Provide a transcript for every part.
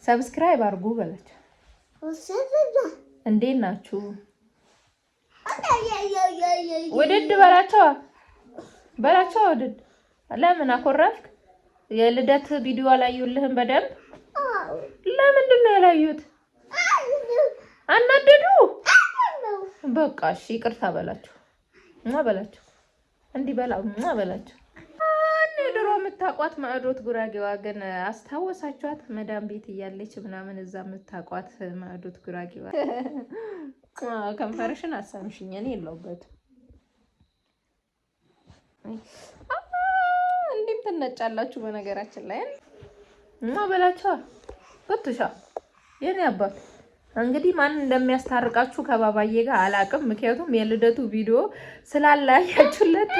ሰብስክራይብ አድርጉ በላቸው። እንዴት ናችሁ? ውድድ በላቸው ውድድ። ለምን አኮረፍክ? የልደት ቪዲዮ አላዩልህም በደንብ? ለምንድን ነው ያላዩት? አናደዱ? በቃ እሺ ይቅርታ በላቸው። በላቸው እንዲህ በላቸው። ድሮ የምታቋት ማዕዶት ጉራጌዋ ግን አስታወሳችኋት? መዳም ቤት እያለች ምናምን እዛ የምታቋት ማዕዶት ጉራጌዋ። ከንፈርሽን አሳምሽኝ፣ እኔ የለሁበትም። እንዴም ትነጫላችሁ በነገራችን ላይ በላቸዋ። ወጥሻ የኔ አባት እንግዲህ ማን እንደሚያስታርቃችሁ ከባባዬ ጋር አላቅም። ምክንያቱም የልደቱ ቪዲዮ ስላላያችሁለት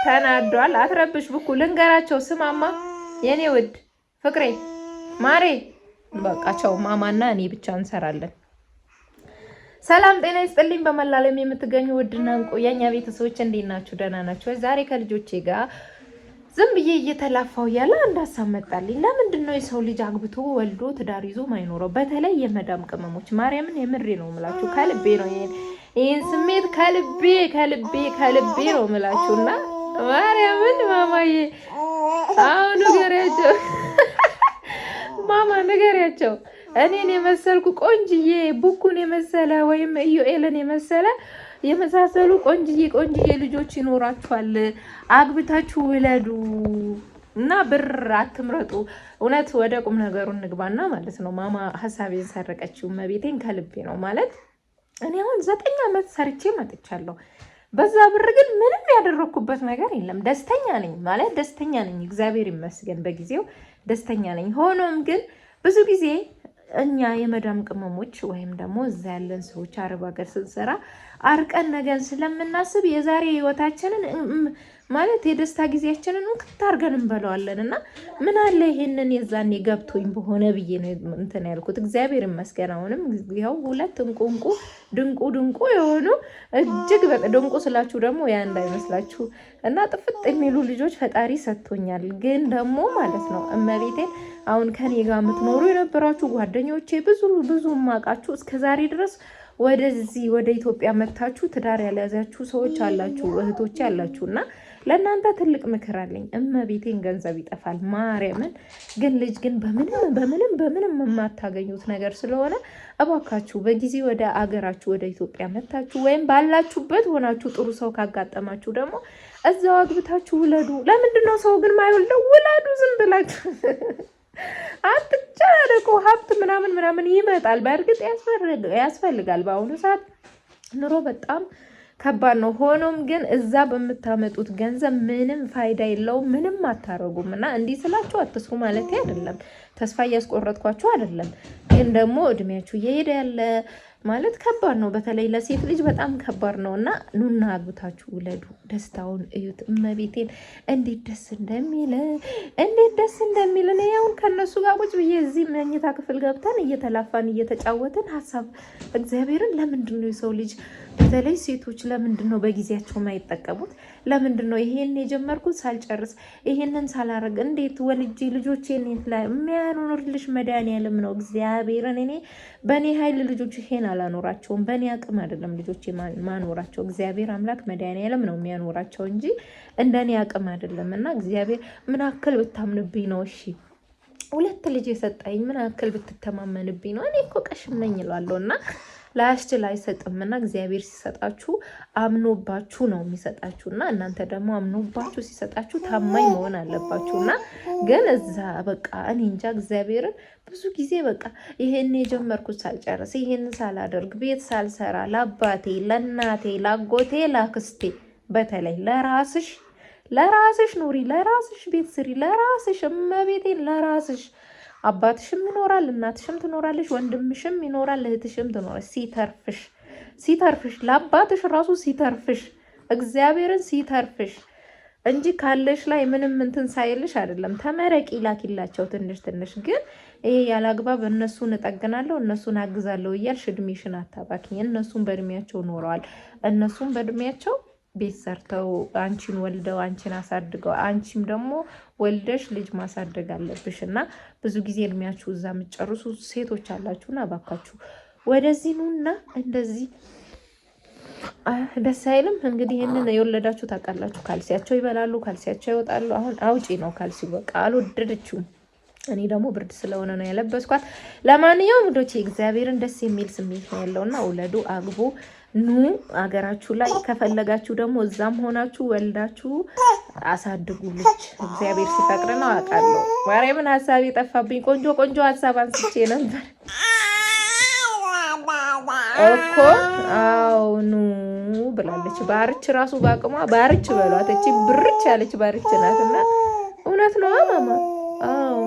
ተናዷል። አትረብሽ ብኩ ልንገራቸው። ስማማ የኔ ውድ ፍቅሬ ማሬ፣ በቃቸው ማማና እኔ ብቻ እንሰራለን። ሰላም ጤና ይስጥልኝ። በመላለም የምትገኙ ውድና እንቁ የኛ ቤተሰቦች እንዴት ናችሁ? ደህና ናችሁ? ዛሬ ከልጆቼ ጋር ዝም ብዬ እየተላፋው ያለ አንድ ሀሳብ መጣልኝ። ለምንድን ነው የሰው ልጅ አግብቶ ወልዶ ትዳር ይዞ ማይኖረው? በተለይ የመዳም ቅመሞች ማርያምን የምሬ ነው የምላችሁ፣ ከልቤ ነው ይሄን ስሜት ከልቤ ነው የምላችሁና ማርያምን ማማዬ አሁን ንገሪያቸው፣ ማማ ንገሪያቸው። እኔን የመሰልኩ ቆንጅዬ ቡኩን የመሰለ ወይም ኢዮኤልን የመሳሰሉ ቆንጅዬ ልጆች ይኖራችኋል። አግብታችሁ ውለዱ እና ብር አትምረጡ። እውነት ወደ ቁም ነገሩ እንግባና ማለት ነው። ማማ ሀሳቤን ሰረቀችው። መቤቴን ከልቤ ነው ማለት እኔ አሁን 9 ዓመት ሰርቼ መጥቻለሁ። በዛ ብር ግን ምንም ያደረኩበት ነገር የለም። ደስተኛ ነኝ ማለት ደስተኛ ነኝ፣ እግዚአብሔር ይመስገን በጊዜው ደስተኛ ነኝ። ሆኖም ግን ብዙ ጊዜ እኛ የመዳም ቅመሞች ወይም ደግሞ እዛ ያለን ሰዎች አረብ ሀገር ስንሰራ አርቀን ነገን ስለምናስብ የዛሬ ህይወታችንን ማለት የደስታ ጊዜያችንን እንክታርገን እንበለዋለን። እና ምን አለ ይሄንን የዛኔ ገብቶኝ በሆነ ብዬ ነው እንትን ያልኩት። እግዚአብሔር ይመስገን አሁንም ያው 2 ድንቁ የሆኑ እጅግ ድንቁ ስላችሁ ደግሞ ያ እንዳይመስላችሁ እና ጥፍጥ የሚሉ ልጆች ፈጣሪ ሰጥቶኛል። ግን ደግሞ ማለት ነው እመቤቴን አሁን ከኔ ጋር የምትኖሩ የነበራችሁ ጓደኞቼ ብዙ ማቃችሁ እስከዛሬ ድረስ ወደዚህ ወደ ኢትዮጵያ መታችሁ ትዳር ያልያዛችሁ ሰዎች አላችሁ፣ እህቶቼ አላችሁና ለእናንተ ትልቅ ምክር አለኝ። እመቤቴን ገንዘብ ይጠፋል ማርያምን። ግን ልጅ ግን በምንም የማታገኙት ነገር ስለሆነ እባካችሁ በጊዜ ወደ አገራችሁ ወደ ኢትዮጵያ መታችሁ ወይም ባላችሁበት ሆናችሁ ጥሩ ሰው ካጋጠማችሁ ደግሞ እዛው አግብታችሁ ውለዱ። ለምንድን ነው ሰው ግን ማይወልደው? ውለዱ ዝም ብላችሁ አትጨናነቁ። ሀብት ምናምን ይመጣል። በእርግጥ ያስፈልጋል። በአሁኑ ሰዓት ኑሮ በጣም ከባድ ነው። ሆኖም ግን እዛ በምታመጡት ገንዘብ ምንም ፋይዳ የለውም፣ ምንም አታረጉም። እና እንዲህ ስላችሁ አትስሩ ማለት አይደለም፣ ተስፋ እያስቆረጥኳችሁ አይደለም። ግን ደግሞ እድሜያችሁ እየሄደ ያለ ማለት ከባድ ነው። በተለይ ለሴት ልጅ በጣም ከባድ ነው እና ኑና አግብታችሁ ውለዱ። ደስታውን እዩት። እመቤቴን እንዴት ደስ እንደሚል እኔ አሁን ከነሱ ጋር ቁጭ ብዬ እዚህ መኝታ ክፍል ገብተን እየተላፋን እየተጫወትን ሀሳብ እግዚአብሔርን ለምንድን ነው የሰው ልጅ በተለይ ሴቶች ለምንድን ነው በጊዜያቸው ማይጠቀሙት? ለምንድን ነው ይሄን የጀመርኩት ሳልጨርስ ይሄንን ሳላረግ እንዴት ወልጄ ልጆቼን ላይ የሚያኖርልሽ መድኃኒዓለም ነው እግዚአብሔርን። እኔ በእኔ ኃይል ልጆች ይሄን አላኖራቸውም፣ በእኔ አቅም አይደለም ልጆቼ ማኖራቸው። እግዚአብሔር አምላክ መድኃኒዓለም ነው የሚያኖራቸው እንጂ እንደኔ አቅም አይደለም። እና እግዚአብሔር ምን አክል ብታምንብኝ ነው? እሺ 2 ልጅ የሰጠኝ ምን አክል ብትተማመንብኝ ነው? እኔ እኮ ቀሽም ነኝ እላለሁ እና ላያስችል አይሰጥምና እግዚአብሔር ሲሰጣችሁ አምኖባችሁ ነው የሚሰጣችሁና እናንተ ደግሞ አምኖባችሁ ሲሰጣችሁ ታማኝ መሆን አለባችሁና ግን እዛ በቃ እኔ እንጃ እግዚአብሔርን ብዙ ጊዜ በቃ ይሄን የጀመርኩት ሳልጨርስ ይሄን ሳላደርግ ቤት ሳልሰራ ለአባቴ ለእናቴ ላጎቴ ላክስቴ በተለይ ለራስሽ ኑሪ፣ ለራስሽ ቤት ስሪ፣ ለራስሽ እመቤቴን ለራስሽ አባትሽም ይኖራል፣ እናትሽም ትኖራለሽ፣ ወንድምሽም ይኖራል፣ እህትሽም ትኖራለሽ። ሲተርፍሽ ለአባትሽ ራሱ ሲተርፍሽ እግዚአብሔርን ሲተርፍሽ እንጂ ካለሽ ላይ ምንም እንትን ሳይልሽ አይደለም። ተመረቂ ላኪላቸው ትንሽ ግን ይሄ ያላግባብ እነሱን እጠግናለሁ እነሱን አግዛለሁ እያልሽ እድሜሽን አታባክኝ። እነሱን በእድሜያቸው ኖረዋል። እነሱን በእድሜያቸው ቤት ሰርተው አንቺን ወልደው አንቺን አሳድገው አንቺም ደግሞ ወልደሽ ልጅ ማሳደግ አለብሽ እና ብዙ ጊዜ እድሜያችሁ እዛ የምትጨርሱ ሴቶች አላችሁና እባካችሁ ወደዚህ ኑና እንደዚህ ደስ አይልም። እንግዲህ ይሄንን የወለዳችሁ ታውቃላችሁ። ካልሲያቸው ይበላሉ፣ ካልሲያቸው ይወጣሉ። አሁን አውጪ ነው ካልሲ በቃ አልወደደችውም። እኔ ደግሞ ብርድ ስለሆነ ነው ያለበስኳት። ለማንኛውም ወዶቼ እግዚአብሔርን ደስ የሚል ስሜት ነው ያለውና ውለዱ፣ አግቡ፣ ኑ አገራችሁ ላይ ከፈለጋችሁ ደግሞ እዛም ሆናችሁ ወልዳችሁ አሳድጉ ልጅ እግዚአብሔር ሲፈቅድ ነው። አውቃለሁ ማርያምን ሀሳብ የጠፋብኝ ቆንጆ ሀሳብ አንስቼ ነበር እኮ። አዎ ኑ ብላለች። ባርች ራሱ ባቅሟ ባርች በሏት። እቺ ብርች ያለች ባርች ናትና እውነት ነው ማማ። አዎ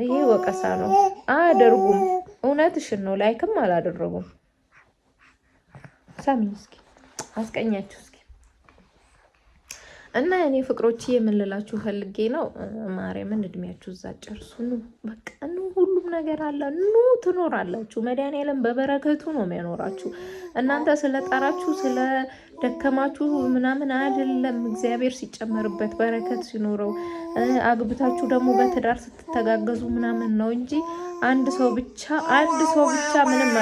ይሄ ወቀሳ ነው። አያደርጉም። እውነትሽን ነው። ላይክም አላደረጉም። ሳሚ እስኪ አስቀኛችሁ እስኪ እና እኔ ፍቅሮች የምንላችሁ ፈልጌ ነው። ማርያምን እድሜያችሁ እዛ ጨርሱ። ኑ በቃ ኑ፣ ሁሉም ነገር አለ። ኑ ትኖራላችሁ። መድኃኒዓለም በበረከቱ ነው የሚያኖራችሁ። እናንተ ስለጣራችሁ ስለደከማችሁ ምናምን አይደለም። እግዚአብሔር ሲጨመርበት በረከት ሲኖረው አግብታችሁ ደግሞ በትዳር ስትተጋገዙ ምናምን ነው እንጂ አንድ ሰው ብቻ ምንም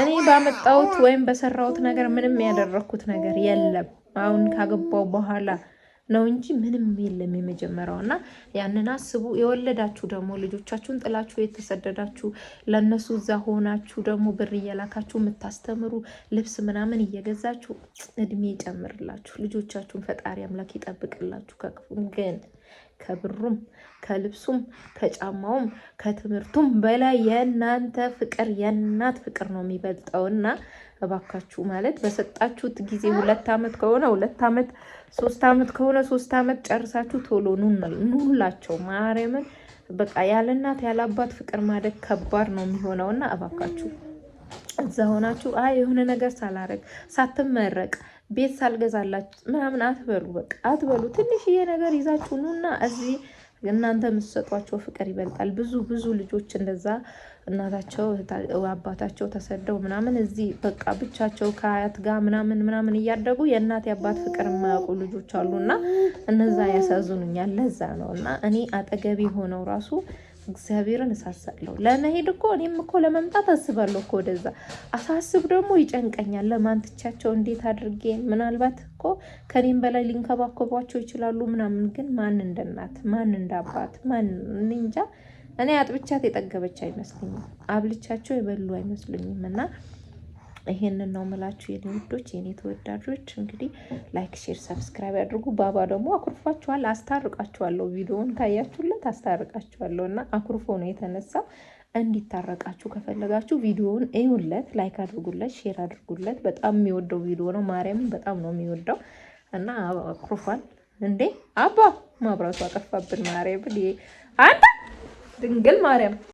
እኔ ባመጣሁት ወይም በሰራሁት ነገር ምንም ያደረኩት ነገር የለም። አሁን ካገባው በኋላ ነው እንጂ ምንም የለም የመጀመሪያውና ያንን አስቡ። የወለዳችሁ ደግሞ ልጆቻችሁን ጥላችሁ የተሰደዳችሁ ለነሱ እዛ ሆናችሁ ደግሞ ብር እየላካችሁ የምታስተምሩ ልብስ ምናምን እየገዛችሁ እድሜ ይጨምርላችሁ። ልጆቻችሁን ፈጣሪ አምላክ ይጠብቅላችሁ። ግን ከብሩም ከልብሱም ከጫማውም ከትምህርቱም በላይ የእናንተ ፍቅር የእናት ፍቅር ነው የሚበልጠውና እባካችሁ ማለት በሰጣችሁት ጊዜ 2 አመት ከሆነ 2 አመት 3 አመት ከሆነ 3 አመት ጨርሳችሁ ቶሎ ኑላቸው። ማርያምን በቃ ያለ እናት ያለ አባት ፍቅር ማደግ ከባድ ነው የሚሆነውና እባካችሁ እዛ ሆናችሁ የሆነ ነገር ሳላረግ ሳትመረቅ ቤት ሳልገዛላችሁ ምናምን አትበሉ። በቃ አትበሉ። ትንሽዬ ነገር ይዛችሁ ኑና እዚህ እናንተ የምትሰጧቸው ፍቅር ይበልጣል። ብዙ ልጆች እንደዛ እናታቸው አባታቸው ተሰደው ምናምን እዚህ በቃ ብቻቸው ከአያት ጋር ምናምን እያደጉ የእናት የአባት ፍቅር የማያውቁ ልጆች አሉና እነዛ ያሳዝኑኛል። ለዛ ነው እና እኔ አጠገቤ ሆነው ራሱ እግዚአብሔርን እሳሳለሁ። ለመሄድ እኮ እኔም እኮ ለመምጣት አስባለሁ እኮ ወደዛ። አሳስብ ደግሞ ይጨንቀኛል። ለማንትቻቸው እንዴት አድርጌ ምናልባት እኮ ከኔም በላይ ሊንከባከቧቸው ይችላሉ ምናምን። ግን ማን እንደናት ማን እንዳባት ማን እንጃ። እኔ አጥብቻት የጠገበች አይመስልኝም። አብልቻቸው የበሉ አይመስልኝም። እና ይሄንን ነው ምላችሁ የኔ ውዶች የኔ ተወዳጆች። እንግዲህ ላይክ ሼር ሰብስክራይብ ያድርጉ። ባባ ደግሞ አኩርፏቸዋል። አስታርቃቸዋለሁ። ቪዲዮውን ካያችሁለት አስታርቃቸዋለሁ እና አኩርፎ ነው የተነሳው። እንዲታረቃችሁ ከፈለጋችሁ ቪዲዮውን እዩለት፣ ላይክ አድርጉለት፣ ሼር አድርጉለት። በጣም የሚወደው ቪዲዮ ነው። ማርያምን በጣም ነው የሚወደው እና አኩርፏል። እንዴ አባ ማብራቱ አጠፋብን። ማርያምን አንተ ድንግል ማርያም